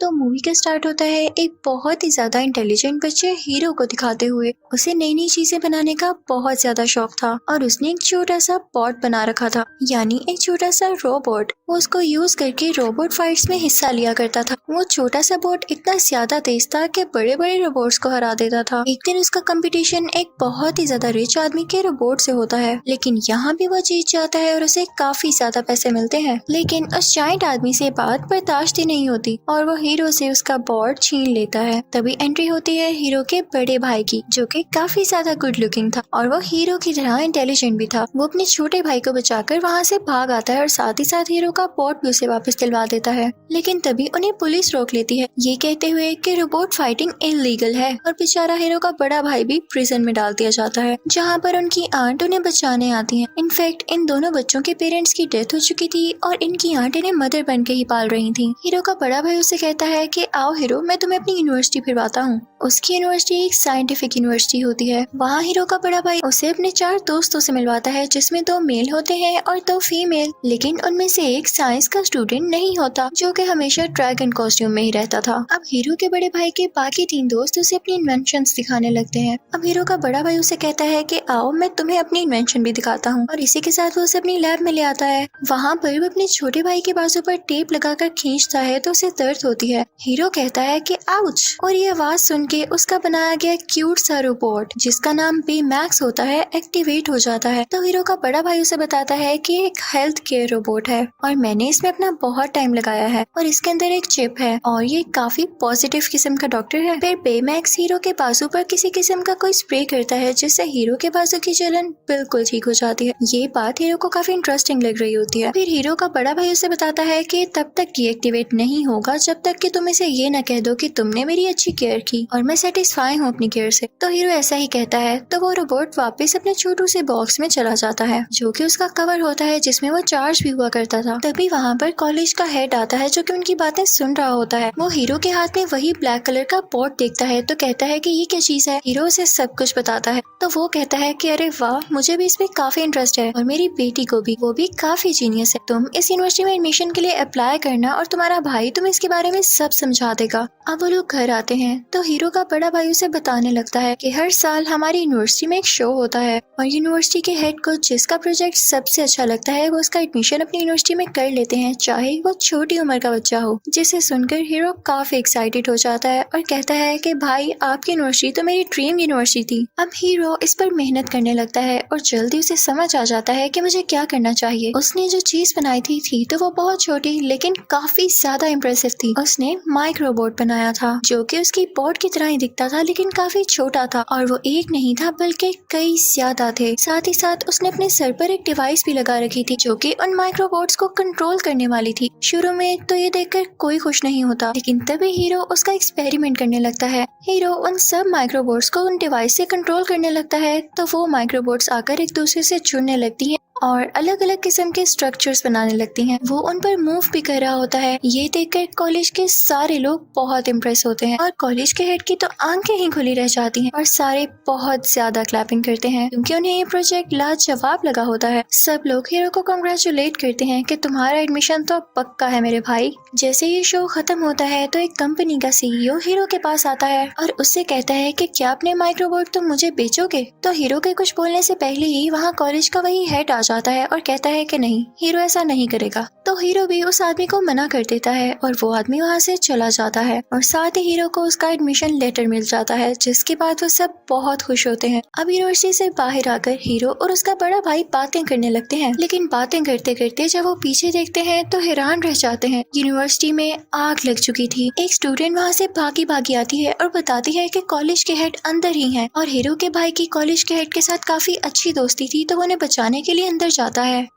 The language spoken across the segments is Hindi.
तो मूवी का स्टार्ट होता है एक बहुत ही ज्यादा इंटेलिजेंट बच्चे हीरो को दिखाते हुए। उसे नई नई चीजें बनाने का बहुत ज्यादा शौक था और उसने एक छोटा सा बॉट बना रखा था, यानी एक छोटा सा रोबोट। वो उसको यूज करके रोबोट फाइट्स में हिस्सा लिया करता था। वो छोटा सा बॉट इतना ज्यादा तेज था कि बड़े बड़े रोबोट्स को हरा देता था। एक दिन उसका कंपटीशन एक बहुत ही ज्यादा रिच आदमी के रोबोट से होता है, लेकिन यहाँ भी वो जीत जाता है और उसे काफी ज्यादा पैसे मिलते हैं। लेकिन उस जायंट आदमी से बात बर्दाश्त ही नहीं होती और वो हीरो से उसका बॉट छीन लेता है। तभी एंट्री होती है हीरो के बड़े भाई की, जो कि काफी ज्यादा गुड लुकिंग था और वो हीरो की तरह इंटेलिजेंट भी था। वो अपने छोटे भाई को बचाकर वहाँ से भाग आता है और साथ ही साथ हीरो का बॉट भी उसे वापस दिलवा देता है। लेकिन तभी उन्हें पुलिस रोक लेती है, ये कहते हुए कि रोबोट फाइटिंग इलीगल है और बेचारा हीरो का बड़ा भाई भी प्रिजन में डाल दिया जाता है, जहाँ पर उनकी आंट उन्हें बचाने आती है। इनफैक्ट इन दोनों बच्चों के पेरेंट्स की डेथ हो चुकी थी और इनकी आंट इन्हें मदर बन के ही पाल रही थी। हीरो का बड़ा भाई उसे कहता है कि आओ हीरो, मैं तुम्हें अपनी यूनिवर्सिटी फिरवाता हूँ। उसकी यूनिवर्सिटी एक साइंटिफिक यूनिवर्सिटी होती है। वहाँ हीरो का बड़ा भाई उसे अपने 4 दोस्तों से मिलवाता है, जिसमें 2 मेल होते हैं और 2 फीमेल। लेकिन उनमें से एक साइंस का स्टूडेंट नहीं होता, जो कि हमेशा ड्रैगन कॉस्ट्यूम में ही रहता था। अब हीरो के बड़े भाई के बाकी 3 दोस्त उसे अपनी इन्वेंशंस दिखाने लगते हैं। अब हीरो का बड़ा भाई उसे कहता है कि आओ मैं तुम्हें अपनी इन्वेंशन भी दिखाता हूँ, और इसी के साथ वो उसे अपनी लैब में ले आता है। वहाँ पर वो अपने छोटे भाई के बाजू पर टेप लगाकर खींचता है तो उसे दर्द होती है। हीरो कहता है कि आउच, और ये आवाज सुन के उसका बनाया गया क्यूट सा रोबोट, जिसका नाम बेमैक्स होता है, एक्टिवेट हो जाता है। तो हीरो का बड़ा भाई उसे बताता है कि एक हेल्थ केयर रोबोट है और मैंने इसमें अपना बहुत टाइम लगाया है और इसके अंदर एक चिप है और ये काफी पॉजिटिव किस्म का डॉक्टर है। फिर बेमैक्स हीरो के बाजू पर किसी किस्म का कोई स्प्रे करता है, जिससे हीरो के बाजू की जलन बिल्कुल ठीक हो जाती है। ये बात हीरो को काफी इंटरेस्टिंग लग रही होती है। फिर हीरो का बड़ा भाई उसे बताता है कि तब तक ये एक्टिवेट नहीं होगा जब तक कि तुम इसे ये न कह दो कि तुमने मेरी अच्छी केयर की और मैं सेटिस्फाई हूँ अपनी केयर से। तो हीरो ऐसा ही कहता है तो वो रोबोट वापस अपने छोटू से बॉक्स में चला जाता है, जो कि उसका कवर होता है जिसमें वो चार्ज भी हुआ करता था। तभी वहाँ पर कॉलेज का हेड आता है, जो कि उनकी बातें सुन रहा होता है। वो हीरो के हाथ में वही ब्लैक कलर का पॉट देखता है तो कहता है कि ये क्या चीज है। हीरो उसे सब कुछ बताता है तो वो कहता है कि अरे वाह, मुझे भी इसमें काफी इंटरेस्ट है और मेरी बेटी को भी, वो भी काफी जीनियस है। तुम इस यूनिवर्सिटी में एडमिशन के लिए अप्लाई करना और तुम्हारा भाई तुम्हें इसके बारे में सब समझा देगा। अब वो लोग घर आते हैं तो हीरो का बड़ा भाई उसे बताने लगता है कि हर साल हमारी यूनिवर्सिटी में एक शो होता है और यूनिवर्सिटी के हेड को जिसका प्रोजेक्ट सबसे अच्छा लगता है वो उसका एडमिशन अपनी यूनिवर्सिटी में कर लेते हैं, चाहे वो छोटी उम्र का बच्चा हो। जिसे सुनकर हीरो काफी एक्साइटेड हो जाता है और कहता है कि भाई आपकी यूनिवर्सिटी तो मेरी ड्रीम यूनिवर्सिटी थी। अब हीरो इस पर मेहनत करने लगता है और जल्दी उसे समझ आ जाता है कि मुझे क्या करना चाहिए। उसने जो चीज बनाई थी तो वो बहुत छोटी लेकिन काफी ज्यादा इम्प्रेसिव थी। उसने माइक्रोबोट बनाया था, जो कि उसकी बोट की तरह ही दिखता था लेकिन काफी छोटा था, और वो एक नहीं था बल्कि कई ज्यादा थे। साथ ही साथ उसने अपने सर पर एक डिवाइस भी लगा रखी थी, जो कि उन माइक्रोबोट्स को कंट्रोल करने वाली थी। शुरू में तो ये देखकर कोई खुश नहीं होता, लेकिन तभी हीरो उसका एक्सपेरिमेंट करने लगता है। हीरो उन सब माइक्रोबोट्स को उन डिवाइस से कंट्रोल करने लगता है तो वो माइक्रोबोट्स आकर एक दूसरे से जुड़ने लगती हैं और अलग अलग किस्म के स्ट्रक्चर्स बनाने लगती हैं। वो उन पर मूव भी कर रहा होता है। ये देखकर कॉलेज के सारे लोग बहुत इम्प्रेस होते हैं और कॉलेज के हेड की तो आंखें ही खुली रह जाती हैं और सारे बहुत ज्यादा क्लैपिंग करते हैं, क्योंकि उन्हें ये प्रोजेक्ट लाजवाब लगा होता है। सब लोग हीरो को कांग्रेचुलेट करते हैं कि तुम्हारा एडमिशन तो पक्का है मेरे भाई। जैसे ये शो खत्म होता है तो एक कंपनी का सीईओ हीरो के पास आता है और उससे कहता है कि क्या अपने माइक्रोबोट तुम मुझे बेचोगे। तो हीरो के कुछ बोलने से पहले ही वहाँ कॉलेज का वही हेड आ जाता है और कहता है कि नहीं, हीरो ऐसा नहीं करेगा। तो हीरो भी उस आदमी को मना कर देता है और वो आदमी वहाँ से चला जाता है और साथ ही हीरो को उसका एडमिशन लेटर मिल जाता है, जिसके बाद वो सब बहुत खुश होते हैं। अब यूनिवर्सिटी से बाहर आकर हीरो और उसका बड़ा भाई बातें करने लगते हैं, लेकिन बातें करते करते जब वो पीछे देखते हैं तो हैरान रह जाते हैं। यूनिवर्सिटी में आग लग चुकी थी। एक स्टूडेंट वहाँ से भागी भागी आती है और बताती है कि कॉलेज के हेड अंदर ही हैं और हीरो के भाई की कॉलेज के हेड के साथ काफी अच्छी दोस्ती थी, तो वो उन्हें बचाने के लिए अंदर जाता है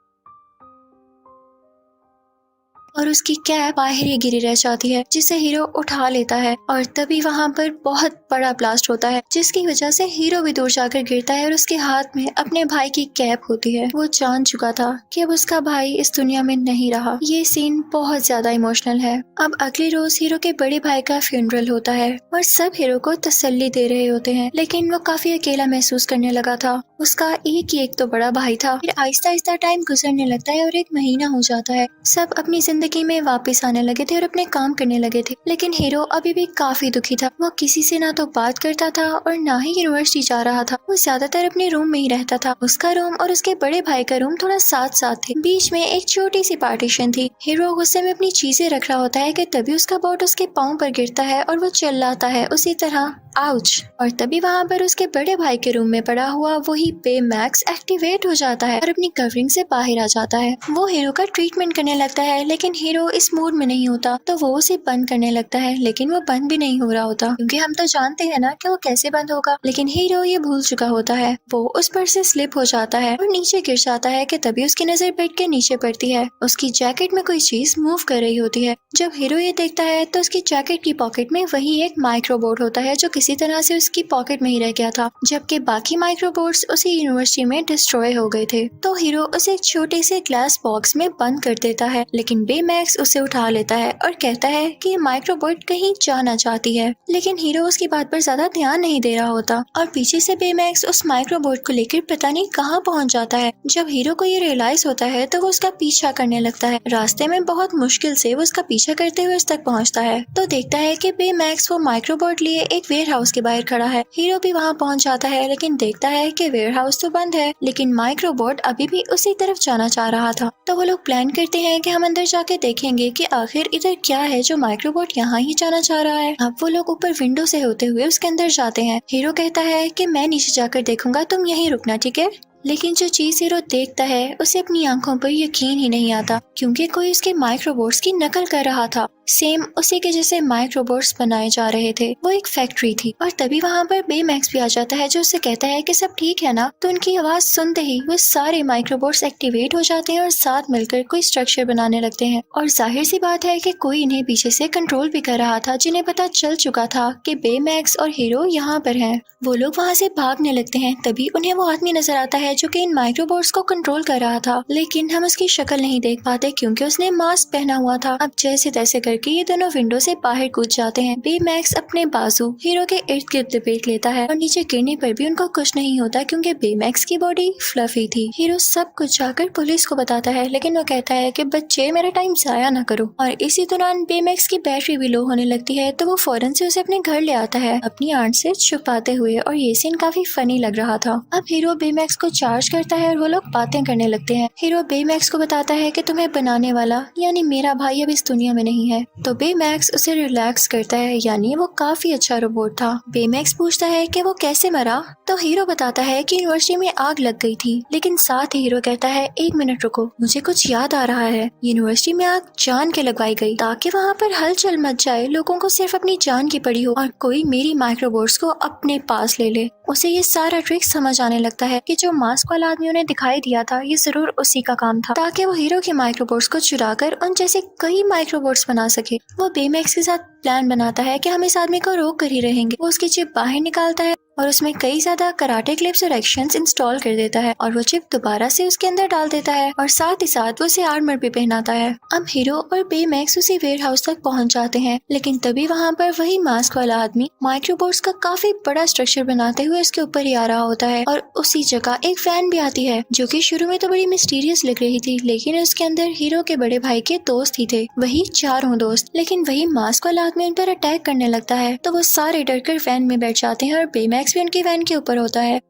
और उसकी कैप बाहर ही गिरी रह जाती है, जिसे हीरो उठा लेता है और तभी वहाँ पर बहुत बड़ा ब्लास्ट होता है, जिसकी वजह से हीरो भी दूर जाकर गिरता है और उसके हाथ में अपने भाई की कैप होती है। वो जान चुका था कि अब उसका भाई इस दुनिया में नहीं रहा। ये सीन बहुत ज्यादा इमोशनल है। अब अगले रोज हीरो के बड़े भाई का फ्यूनरल होता है और सब हीरो को तसल्ली दे रहे होते हैं, लेकिन वो काफी अकेला महसूस करने लगा था। उसका एक ही एक तो बड़ा भाई था। फिर आहिस्ता आहिस्ता टाइम गुजरने लगता है और 1 महीना हो जाता है। सब अपनी जिंदगी में वापस आने लगे थे और अपने काम करने लगे थे, लेकिन हीरो अभी भी काफी दुखी था। वो किसी से ना तो बात करता था और ना ही यूनिवर्सिटी जा रहा था। वो ज्यादातर अपने रूम में ही रहता था। उसका रूम और उसके बड़े भाई का रूम थोड़ा साथ साथ थे। बीच में एक छोटी सी पार्टीशन थी। हीरो गुस्से में अपनी चीजें रख रहा होता है कि तभी उसका बोर्ड उसके पाँव पर गिरता है और वो चिल्लाता है उसी तरह आउच। और तभी वहाँ पर उसके बड़े भाई के रूम में पड़ा हुआ वही बेमैक्स एक्टिवेट हो जाता है और अपनी कवरिंग से बाहर आ जाता है। वो हीरो का ट्रीटमेंट करने लगता है, लेकिन हीरो इस मूड में नहीं होता, तो वो उसे बंद करने लगता है, लेकिन वो बंद भी नहीं हो रहा होता, क्योंकि हम तो जानते हैं ना कि वो कैसे बंद होगा। लेकिन हीरो ये भूल चुका होता है। वो उस पर से स्लिप हो जाता है और नीचे गिर जाता है कि तभी उसकी नजर बेड के नीचे पड़ती है। उसकी जैकेट में कोई चीज मूव कर रही होती है। जब हीरो ये देखता है तो उसकी जैकेट की पॉकेट में वही एक माइक्रोबोर्ड होता है जो किसी तरह से उसकी पॉकेट में ही रह गया था, जबकि बाकी माइक्रोबोर्ड्स उसी यूनिवर्सिटी में डिस्ट्रॉय हो गए थे। तो हीरो उसे एक छोटे से ग्लास बॉक्स में बंद कर देता है, लेकिन बेमैक्स उसे उठा लेता है और कहता है कि ये माइक्रोबोर्ड कहीं जाना चाहती है। लेकिन हीरो उसकी बात पर ज्यादा ध्यान नहीं दे रहा होता और पीछे से बेमैक्स उस माइक्रोबोर्ड को लेकर पता नहीं कहाँ पहुँच जाता है। जब हीरो को ये रियलाइज होता है तो वो उसका पीछा करने लगता है। रास्ते में बहुत मुश्किल से वो उसका पीछा करते हुए उस तक पहुँचता है तो देखता है कि बेमैक्स वो माइक्रोबोर्ड लिए एक वेयर हाउस के बाहर खड़ा है। हीरो भी वहाँ पहुँच जाता है, लेकिन देखता है कि वेयर हाउस तो बंद है, लेकिन माइक्रोबोट अभी भी उसी तरफ जाना चाह रहा था। तो वो लोग प्लान करते हैं कि हम अंदर जाके देखेंगे कि आखिर इधर क्या है जो माइक्रोबोट यहाँ ही जाना चाह रहा है। अब वो लोग ऊपर विंडो से होते हुए उसके अंदर जाते हैं। हीरो कहता है कि मैं नीचे जाकर देखूंगा, तुम यहीं रुकना, ठीक है। लेकिन जो चीज हीरो देखता है उसे अपनी आंखों पर यकीन ही नहीं आता, क्योंकि कोई उसके माइक्रोबोट्स की नकल कर रहा था। सेम उसी के जैसे माइक्रोबोट्स बनाए जा रहे थे। वो एक फैक्ट्री थी और तभी वहाँ पर बेमैक्स भी आ जाता है जो उससे कहता है कि सब ठीक है ना। तो उनकी आवाज सुनते ही वो सारे माइक्रोबोट्स एक्टिवेट हो जाते हैं और साथ मिलकर कोई स्ट्रक्चर बनाने लगते हैं। और जाहिर सी बात है कि कोई इन्हें पीछे से कंट्रोल भी कर रहा था, जिन्हें पता चल चुका था कि बेमैक्स और हीरो यहाँ पर हैं। वो लोग वहाँ से भागने लगते हैं। तभी उन्हें वो आदमी नजर आता है जो कि इन माइक्रोबोट्स को कंट्रोल कर रहा था, लेकिन हम उसकी शक्ल नहीं देख पाते क्योंकि उसने मास्क पहना हुआ था। अब जैसे तैसे करके ये दोनों विंडो से बाहर कूद जाते हैं। बेमैक्स अपने बाजू हीरो के इर्द गिर्द लपेट लेता है और नीचे गिरने पर भी उनको कुछ नहीं होता, क्योंकि बेमैक्स की बॉडी फ्लफी थी। हीरो सब कुछ जाकर पुलिस को बताता है, लेकिन वो कहता है कि बच्चे मेरा टाइम जाया ना करो। और इसी दौरान बेमैक्स की बैटरी भी लो होने लगती है, तो वो फौरन से उसे अपने घर ले आता है अपनी आंट से छुपाते हुए, और ये सीन काफी फनी लग रहा था। अब हीरो बेमैक्स को चार्ज करता है और वो लोग बातें करने लगते हैं। हीरो बेमैक्स को बताता है कि तुम्हें बनाने वाला यानी मेरा भाई अब इस दुनिया में नहीं है। तो बेमैक्स उसे रिलैक्स करता है, यानी वो काफी अच्छा रोबोट था। बेमैक्स पूछता है कि वो कैसे मरा, तो हीरो बताता है कि यूनिवर्सिटी में आग लग गई थी, लेकिन साथ ही हीरो कहता है 1 मिनट रुको, मुझे कुछ याद आ रहा है। यूनिवर्सिटी में आग जान के लगवाई गई ताकि वहाँ पर हलचल मच जाए, लोगों को सिर्फ अपनी जान की पड़ी हो और कोई मेरी माइक्रोबोट्स को अपने पास ले ले। उसे ये सारा ट्रिक समझ आने लगता है कि जो मास्क वाला आदमी उन्हें दिखाई दिया था ये जरूर उसी का काम था, ताकि वो हीरो के माइक्रोबोट्स को चुराकर उन जैसे कई माइक्रोबोट्स बना सके। वो बेमैक्स के साथ प्लान बनाता है कि हम इस आदमी को रोक कर ही रहेंगे। वो उसकी चिप बाहर निकालता है और उसमें कई ज्यादा कराटे क्लिप्स और एक्शंस इंस्टॉल कर देता है और वो चिप दोबारा से उसके अंदर डाल देता है और साथ ही साथ वो उसे आर्मर भी पहनाता है। अब हीरो और बेमैक्स उसी वेयर हाउस तक पहुंच जाते हैं, लेकिन तभी वहां पर वही मास्क वाला आदमी माइक्रोबोट्स का काफी बड़ा स्ट्रक्चर बनाते हुए उसके ऊपर ही आ रहा होता है। और उसी जगह एक फैन भी आती है जो कि शुरू में तो बड़ी मिस्टीरियस लग रही थी, लेकिन उसके अंदर हीरो के बड़े भाई के दोस्त ही थे, वही चारों दोस्त। लेकिन वही मास्क वाला आदमी उन पर अटैक करने लगता है, तो वो सारे डरकर फैन में बैठ जाते हैं और बेमैक्स भी उनकी वैन के ऊपर होता है।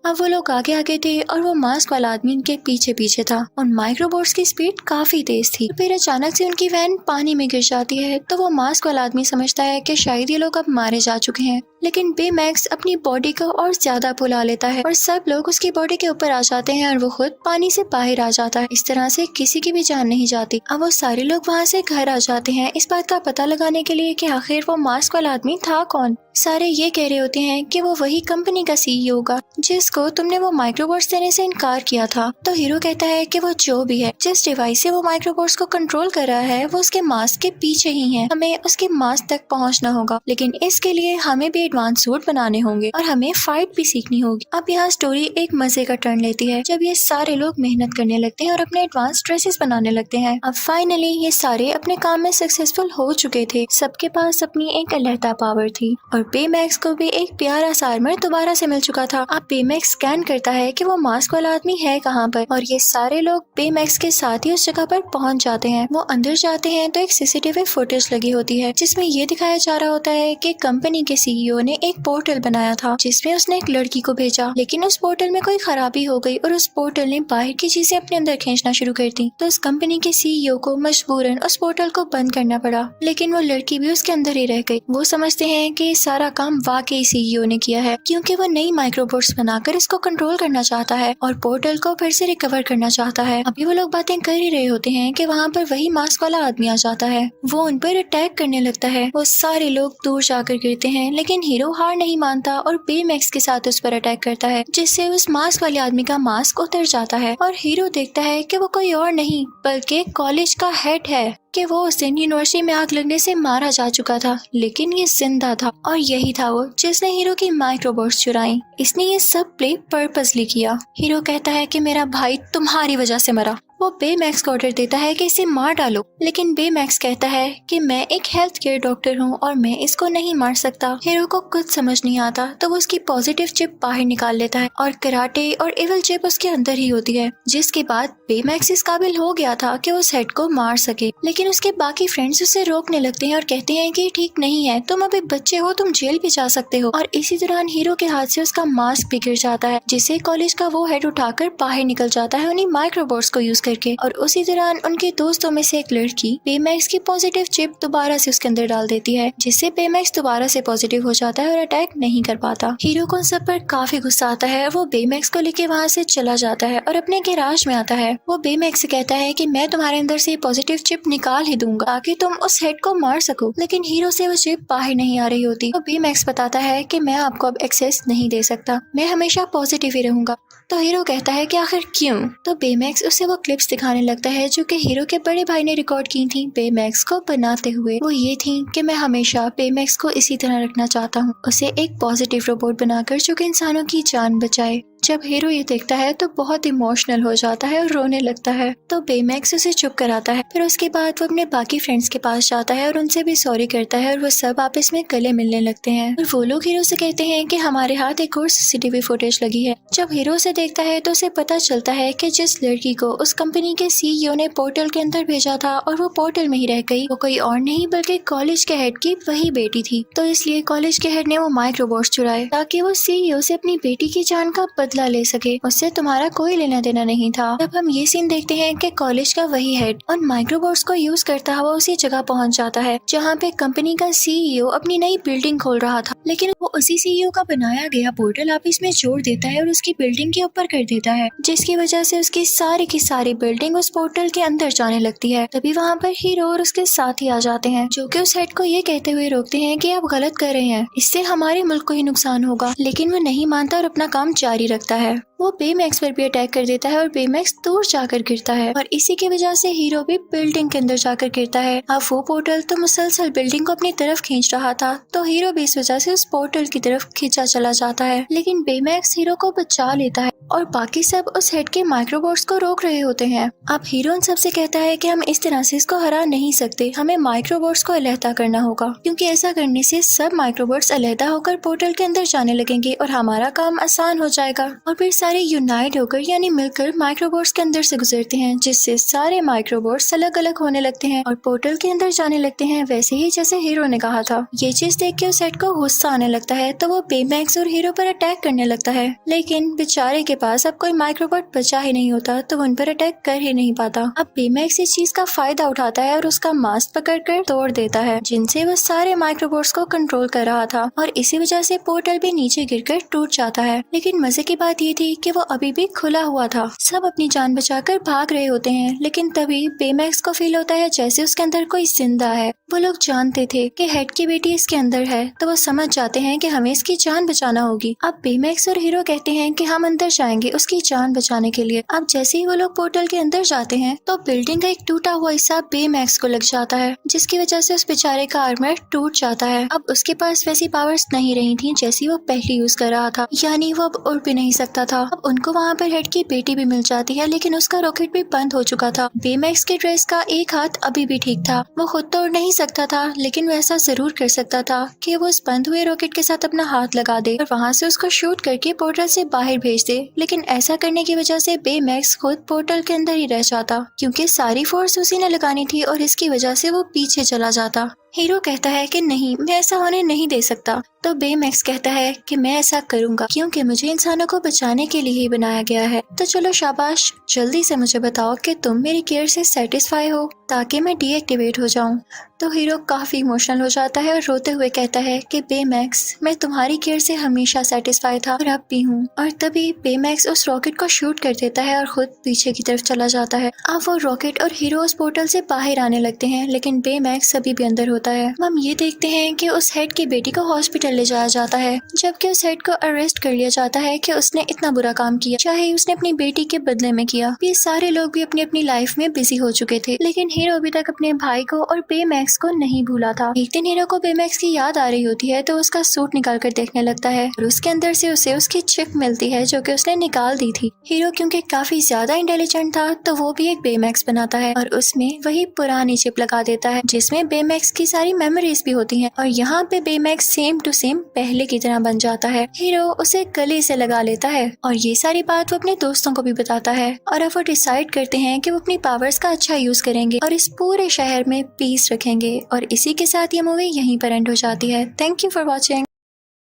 अब वो लोग आगे आगे थे और वो मास्क वाला आदमी उनके पीछे पीछे था। उन माइक्रोबोट्स की स्पीड काफी तेज थी। फिर अचानक से उनकी वैन पानी में गिर जाती है, तो वो मास्क वाला आदमी समझता है कि शायद ये लोग अब मारे जा चुके हैं। लेकिन बेमैक्स अपनी बॉडी को और ज्यादा फुला लेता है और सब लोग उसकी बॉडी के ऊपर आ जाते हैं और वो खुद पानी से बाहर आ जाता है। इस तरह से किसी की भी जान नहीं जाती। अब वो सारे लोग वहाँ से घर आ जाते हैं इस बात का पता लगाने के लिए कि आखिर वो मास्क वाला आदमी था कौन। सारे ये कह रहे होते हैं कि वो वही कंपनी का सीईओ होगा जिसको तुमने वो माइक्रोबोट्स देने से इनकार किया था। तो हीरो कहता है कि वो जो भी है, जिस डिवाइस से वो माइक्रोबोट्स को कंट्रोल कर रहा है, वो उसके मास्क के पीछे ही है। हमें उसके मास्क तक पहुंचना होगा, लेकिन इसके लिए हमें भी एडवांस सूट बनाने होंगे और हमें फाइट भी सीखनी होगी। अब यहाँ स्टोरी एक मजे का टर्न लेती है जब ये सारे लोग मेहनत करने लगते हैं और अपने एडवांस ड्रेसेस बनाने लगते हैं। अब फाइनली ये सारे अपने काम में सक्सेसफुल हो चुके थे। सबके पास अपनी एक अलहदा पावर थी और और बेमैक्स को भी एक प्यारा सा आर्मर दोबारा से मिल चुका था। अब बेमैक्स स्कैन करता है कि वो मास्क वाला आदमी है कहाँ पर, और ये सारे लोग बेमैक्स के साथ ही उस जगह पर पहुंच जाते हैं। वो अंदर जाते हैं तो एक सीसीटीवी फुटेज लगी होती है जिसमें ये दिखाया जा रहा होता है कि कंपनी के सीईओ ने एक पोर्टल बनाया था जिसमें उसने एक लड़की को भेजा, लेकिन उस पोर्टल में कोई खराबी हो गई और उस पोर्टल ने बाहर की चीजें अपने अंदर खींचना शुरू कर दी। तो उस कंपनी के सीईओ को मजबूरन उस पोर्टल को बंद करना पड़ा, लेकिन वो लड़की भी उसके अंदर ही रह गई। वो समझते हैं कि ये सारा काम वाकई सीईओ ने किया है क्योंकि वो नई माइक्रोबोट्स बनाकर इसको कंट्रोल करना चाहता है और पोर्टल को फिर से रिकवर करना चाहता है। अभी वो लोग बातें कर ही रहे होते हैं कि वहाँ पर वही मास्क वाला आदमी आ जाता है। वो उन पर अटैक करने लगता है। वो सारे लोग दूर जाकर गिरते हैं, लेकिन हीरो हार नहीं मानता और बेमैक्स के साथ उस पर अटैक करता है, जिससे उस मास्क वाले आदमी का मास्क उतर जाता है और हीरो देखता है कि वो कोई और नहीं बल्कि कॉलेज का हेड है कि वो उस दिन यूनिवर्सिटी में आग लगने से मारा जा चुका था, लेकिन ये जिंदा था और यही था वो जिसने हीरो की माइक्रोबोट्स चुराई। इसने ये सब प्ले पर्पसली किया। हीरो कहता है कि मेरा भाई तुम्हारी वजह से मरा। वो बेमैक्स को ऑर्डर देता है कि इसे मार डालो, लेकिन बेमैक्स कहता है कि मैं एक हेल्थ केयर डॉक्टर हूँ और मैं इसको नहीं मार सकता। हीरो को कुछ समझ नहीं आता तो वो उसकी पॉजिटिव चिप बाहर निकाल लेता है और कराटे और एविल चिप उसके अंदर ही होती है, जिसके बाद बेमैक्स इस काबिल हो गया था कि उस हेड को मार सके। लेकिन उसके बाकी फ्रेंड्स उसे रोकने लगते हैं और कहते हैं कि ठीक नहीं है, तुम अभी बच्चे हो, तुम जेल भी जा सकते हो। और इसी दौरान हीरो के हाथ से उसका मास्क भी गिर जाता है, जिसे कॉलेज का वो हेड उठाकर बाहर निकल जाता है उन्हीं माइक्रोबोट्स को यूज करके। और उसी दौरान उनके दोस्तों में से एक लड़की बेमैक्स की पॉजिटिव चिप दोबारा से उसके अंदर डाल देती है, जिससे बेमैक्स दोबारा से पॉजिटिव हो जाता है और अटैक नहीं कर पाता। हीरो को उन सब पर काफी गुस्सा आता है। वो बेमैक्स को लेके वहाँ से चला जाता है और अपने गैराज में आता है। वो बेमैक्स से कहता है कि मैं तुम्हारे अंदर से पॉजिटिव चिप निकाल ही दूंगा ताकि तुम उस हेड को मार सको, लेकिन हीरो से वो चिप बाहर नहीं आ रही होती। तो बेमैक्स बताता है कि मैं आपको अब एक्सेस नहीं दे सकता, मैं हमेशा पॉजिटिव ही रहूंगा। तो हीरो कहता है कि आखिर क्यों? तो बेमैक्स उसे वो क्लिप्स दिखाने लगता है जो कि हीरो के बड़े भाई ने रिकॉर्ड की थी बेमैक्स को बनाते हुए। वो ये थी कि मैं हमेशा बेमैक्स को इसी तरह रखना चाहता हूँ, उसे एक पॉजिटिव रोबोट बनाकर जो कि इंसानों की जान बचाए। जब हीरो ये देखता है तो बहुत इमोशनल हो जाता है और रोने लगता है। तो बेमैक्स उसे चुप कराता है। फिर उसके बाद वो अपने बाकी फ्रेंड्स के पास जाता है और उनसे भी सॉरी करता है और वो सब आपस में गले मिलने लगते हैं। और वो लोग हीरो से कहते हैं कि हमारे हाथ एक और सीसीटीवी फुटेज लगी है। जब हीरो उसे देखता है तो उसे पता चलता है कि जिस लड़की को उस कंपनी के सीईओ ने पोर्टल के अंदर भेजा था और वो पोर्टल में ही रह गई, वो कोई और नहीं बल्कि कॉलेज के हेड की वही बेटी थी। तो इसलिए कॉलेज के हेड ने वो माइक्रोबोट्स चुराए ताकि वो सीईओ से अपनी बेटी की जान का बदला ले सके। उससे तुम्हारा कोई लेना देना नहीं था। तब हम ये सीन देखते हैं कि कॉलेज का वही हेड उन माइक्रोबोट्स को यूज करता हुआ उसी जगह पहुंच जाता है जहाँ पे कंपनी का सीईओ अपनी नई बिल्डिंग खोल रहा था, लेकिन वो उसी सीईओ का बनाया गया पोर्टल ऑफिस में जोड़ देता है और उसकी बिल्डिंग के ऊपर कर देता है, जिसकी वजह से उसकी सारी की सारी बिल्डिंग उस पोर्टल के अंदर जाने लगती है। तभी वहाँ पर हीरो और उसके साथी आ जाते हैं जो कि उस हेड को ये कहते हुए रोकते हैं कि आप गलत कर रहे हैं, इससे हमारे मुल्क को ही नुकसान होगा। लेकिन वो नहीं मानता और अपना काम जारी रखता है। वो बेमैक्स पर भी अटैक कर देता है और बेमैक्स दूर जाकर गिरता है और इसी की वजह से हीरो भी बिल्डिंग के अंदर जाकर गिरता है। अब वो पोर्टल तो मुसलसल बिल्डिंग को अपनी तरफ खींच रहा था, तो हीरो भी इस वजह से उस पोर्टल की तरफ खींचा चला जाता है, लेकिन बेमैक्स हीरो को बचा लेता है और बाकी सब उस हेड के माइक्रोबोट्स को रोक रहे होते हैं। अब हीरो उन सबसे कहता है कि हम इस तरह से इसको हरा नहीं सकते, हमें माइक्रोबोट्स को अलहदा करना होगा, क्योंकि ऐसा करने से सब माइक्रोबोट्स अलहदा होकर पोर्टल के अंदर जाने लगेंगे और हमारा काम आसान हो जाएगा। और फिर सारे यूनाइट होकर यानी मिलकर माइक्रोबोट्स के अंदर से गुजरते हैं, जिससे सारे माइक्रोबोट्स अलग अलग होने लगते हैं और पोर्टल के अंदर जाने लगते हैं, वैसे ही जैसे हीरो ने कहा था। ये चीज देख के उस हेड को गुस्सा आने लगता है, तो वो बेमैक्स और हीरो पर अटैक करने लगता है, लेकिन बेचारे के पास अब कोई माइक्रोबोट बचा ही नहीं होता, तो वो उन पर अटैक कर ही नहीं पाता। अब बेमैक्स इस चीज का फायदा उठाता है और उसका मास्क पकड़कर तोड़ देता है, जिनसे वो सारे माइक्रोबोट्स को कंट्रोल कर रहा था और इसी वजह से पोर्टल भी नीचे गिरकर टूट जाता है। लेकिन मजे की बात ये थी कि वो अभी भी खुला हुआ था। सब अपनी जान बचाकर भाग रहे होते हैं, लेकिन तभी बेमैक्स को फील होता है जैसे उसके अंदर कोई जिंदा है। वो लोग जानते थे कि हेड की बेटी इसके अंदर है, तो वो समझ जाते हैं कि हमें इसकी जान बचाना होगी। अब बेमैक्स और हीरो कहते हैं कि हम अंदर जाएंगे उसकी जान बचाने के लिए। अब जैसे ही वो लोग पोर्टल के अंदर जाते हैं तो बिल्डिंग का एक टूटा हुआ हिस्सा बेमैक्स को लग जाता है, जिसकी वजह से उस बेचारे का आर्मर टूट जाता है। अब उसके पास वैसी पावर्स नहीं रही थी जैसी वो पहले यूज कर रहा था, यानी वो अब उड़ भी नहीं सकता था। अब उनको वहाँ पर हेड की बेटी भी मिल जाती है, लेकिन उसका रॉकेट भी बंद हो चुका था। बेमैक्स के ड्रेस का एक हाथ अभी भी ठीक था, वो खुद तो उड़ नहीं सकता था, लेकिन वो ऐसा जरूर कर सकता था कि वो उस बंद हुए में रॉकेट के साथ अपना हाथ लगा दे और वहाँ से उसको शूट करके पोर्टल से बाहर भेज दे। लेकिन ऐसा करने की वजह से बेमैक्स खुद पोर्टल के अंदर ही रह जाता क्योंकि सारी फोर्स उसी ने लगानी थी और इसकी वजह से वो पीछे चला जाता। हीरो कहता है कि नहीं, मैं ऐसा होने नहीं दे सकता। तो बेमैक्स कहता है कि मैं ऐसा करूंगा क्योंकि मुझे इंसानों को बचाने के लिए ही बनाया गया है। तो चलो शाबाश, जल्दी से मुझे बताओ कि तुम मेरी केयर से सेटिस्फाई हो ताकि मैं डीएक्टिवेट हो जाऊं। तो हीरो काफी इमोशनल हो जाता है और रोते हुए कहता है कि बेमैक्स, मैं तुम्हारी केयर से हमेशा सेटिस्फाई था और अब भी हूँ। और तभी बेमैक्स उस रॉकेट को शूट कर देता है और खुद पीछे की तरफ चला जाता है। अब वो रॉकेट और हीरो उस पोर्टल से बाहर आने लगते हैं, लेकिन बेमैक्स अभी भी अंदर होता है। हम ये देखते हैं कि उस हेड की बेटी को हॉस्पिटल ले जाया जाता है, जबकि उस हेड को अरेस्ट कर लिया जाता है कि उसने इतना बुरा काम किया, चाहे उसने अपनी बेटी के बदले में किया। ये सारे लोग भी अपनी अपनी लाइफ में बिजी हो चुके थे, लेकिन हीरो अभी तक अपने भाई को और बेमैक्स को नहीं भूला था। एक दिन हीरो को बेमैक्स की याद आ रही होती है तो उसका सूट निकाल कर देखने लगता है और उसके अंदर से उसे उसकी चिप मिलती है जो कि उसने निकाल दी थी। हीरो क्योंकि काफी ज्यादा इंटेलिजेंट था तो वो भी एक बेमैक्स बनाता है और उसमें वही पुरानी चिप लगा देता है जिसमें बेमैक्स की सारी मेमोरीज भी होती हैं। और यहाँ पे बेमैक्स सेम टू सेम पहले की तरह बन जाता है। हीरो उसे गले से लगा लेता है और ये सारी बात वो अपने दोस्तों को भी बताता है और अब वो डिसाइड करते हैं कि वो अपनी पावर्स का अच्छा यूज करेंगे और इस पूरे शहर में पीस रखेंगे। और इसी के साथ ये मूवी यहीं पर एंड हो जाती है। Thank you for watching.